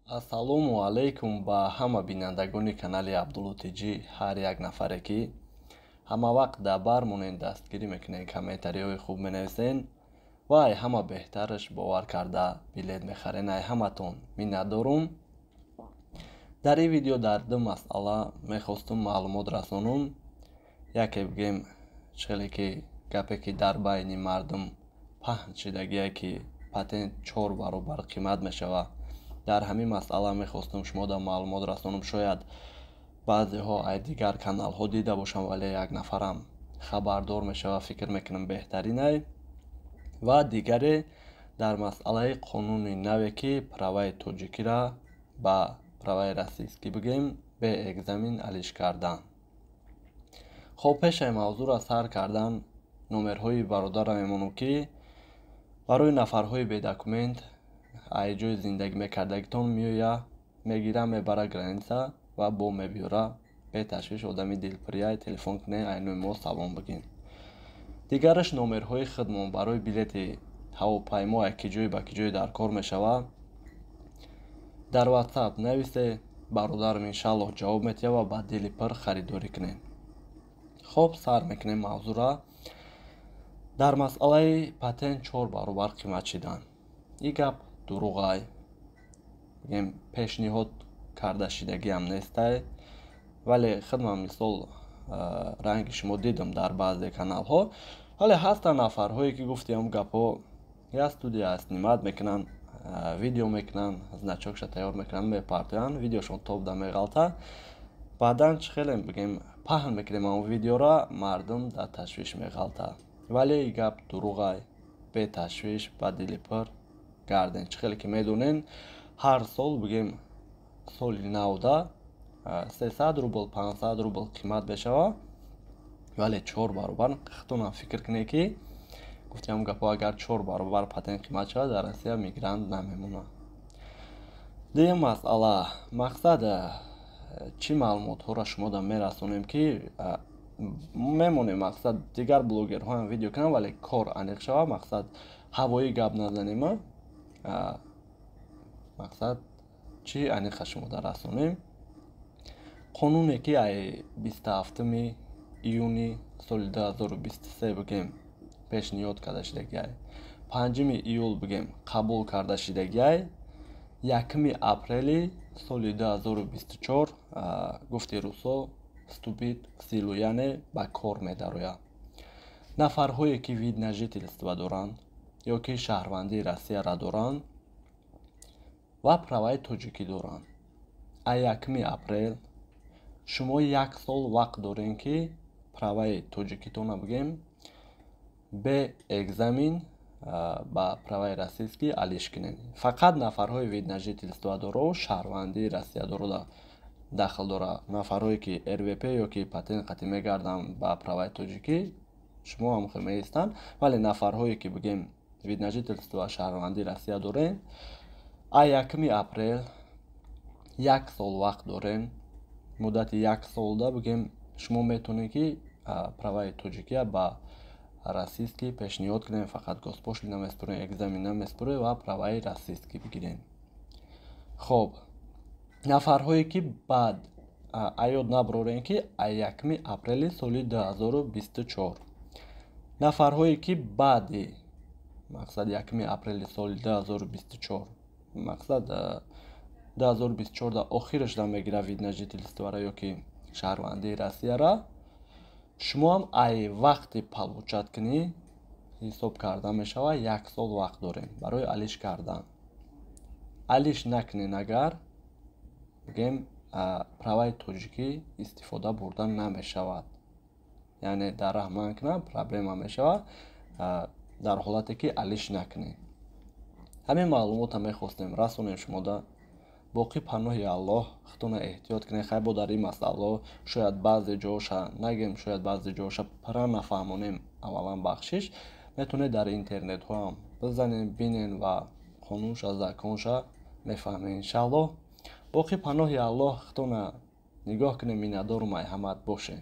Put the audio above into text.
Ассалому алайкум ба ҳама бинандагони канали Абдуллутиҷӣ, ҳар як нафаре ки ҳама вақт дар бар монед дастгирӣ мекунед, комментариҳои хуб менависен ва ай ҳама беҳтараш бовар карда билет мехарен. Ай ҳаматон миннатдорум. Дар ин видео дар ду масъала мехостум маълумот расонум. Яке бигем хеле ки гапе ки дар байни мардум паҳн шидагие ки патент 4 баробар қимат мешавад. Дар ҳамин масъала мехостум шумода маълумот расонум. Шояд баъзеҳо ай дигар каналҳо дида бошам, вале як нафарам хабардор мешавад, фикр мекунам беҳтаринай. Ва дигаре дар масъалаи қонуни наве ки праваи тоҷикиро ба праваи российский бигем бе экзамен алиш кардан. хоб пешаи мавзӯъро сар кардан номерҳои бародарро мемонам ки барои нафарҳои бедокумент ай ҷои зиндагӣ мекардагитон меоя, мегира, мебара граница ва бо мебиёра. Беташвиш одами дилпирияй телефон кунед, айнои мо салом бигин. Дигараш номерҳои хидмон барои билети ҳавопаймо ки ҷой ба ки ҷой дар кор мешавад. Дар WhatsApp нависе, бародарам иншаллоҳ ҷавоб метиҳад ва ба дили пир харидорӣ кунед. хоб сар мекунем мавзӯъро. Дар масъалаи патент 4 баробар қимат шидан. И гап дурӯғай. Бигем пешниҳод карда шидагиам нестай. Вале хидман мисол ранги шумо дидам дар баъзе каналҳо. Вале ҳастанд нафарҳое ки гуфтиам гапҳо я студия снимат мекунанд, видео мекунанд, значокша тайёр мекунанд, мепартоянд, видеошон тобда меғалта. Баъдан чӣ хеле бигем паҳн мекунем он видеоро, мардум дар ташвиш меғалта. Вале и гап дурӯғай. Бе ташвиш, ба дили пир гарден. Чӣ хеле ки медонен, ҳар сол бигем соли навда 300 рубл 500 рубл қимат бешава. Вале 4 баробар хитонам фикр кунед ки гуфтиам гапо агар 4 баробар патент қимат шавад, дар Россия мигрант намемонад. Дуюм масъала, мақсад чӣ маълумотҳоро шумода мерасонем ки мемонем мақсад дигар блогерҳо ҳам видео кунанд, вале кор аниқ шавад. Мақсад ҳавоӣ гап назанем. Мақсад чӣ аниқа шумода расонем. қонуне ки ай 27 июни соли 2023 бигем пешниҳод карда шидагиай, 5 июл бигем қабул карда шидагиай, 1 апрели соли 2024 гуфти русо вступит в силу, яъне ба кор медарояд. Нафарҳое ки вид на жительство доранд ё ки шаҳрвандии Россияро доранд ва праваи тоҷикӣ доранд, ай 1 апрел шумо 1 сол вақт дорем ки праваи тоҷикитона бигем бе экзамен ба праваи российский алиш кунед. Фақат нафарҳои вид на жительство доро, шаҳрвандии Россиядоро дахл дора. Нафарҳое ки РВП ё ки патент қатъӣ мегарданд ба праваи тоҷикӣ, шумо ҳам хел меистанд. Вале нафарҳое ки бигем вид на жительство шаҳрвандии Россия дорем, ай 1 апрел 1 сол вақт дорем. Муддати 1 солда бигем шумо метавонед ки праваи тоҷикия ба российский пешниҳод кунем. Фақат госпошли намеспурем, экзамен намеспурем ва праваи российский бигирем. хоб, нафарҳое ки баъд аёд наброрем ки ай 1 апрели соли 2024. Нафарҳое ки баъди мақсад 1 апрели соли 2024, мақсад 2024 охирашда мегира вид на жительстворо ё ки шаҳрвандии Россияро, шумо ҳам ай вақти получаткунӣ ҳисоб карда мешавад. 1 сол вақт дорем барои алиш кардан. Алиш накунен агар бигем праваи тоҷикӣ истифода бурда намешавад. Яъне дар раҳман кунам проблема мешавад дар ҳолате ки алиш накунем. Ҳамин маълумота мехостем расонем шумода. боқӣ паноҳи Аллоҳ. хитона эҳтиёт кунед. хай бо дар ин масъало шояд баъзе ҷоҳоша нагем, шояд баъзе ҷоҳоша пира нафаҳмонем. аввалан бахшиш метавонед дар интернетҳо ҳам бизанем, бинен ва қонунша законша мефаҳмем иншаллоҳ. боқӣ паноҳи Аллоҳ. хитона нигоҳ кунем. миннатдорум ай ҳамат боше.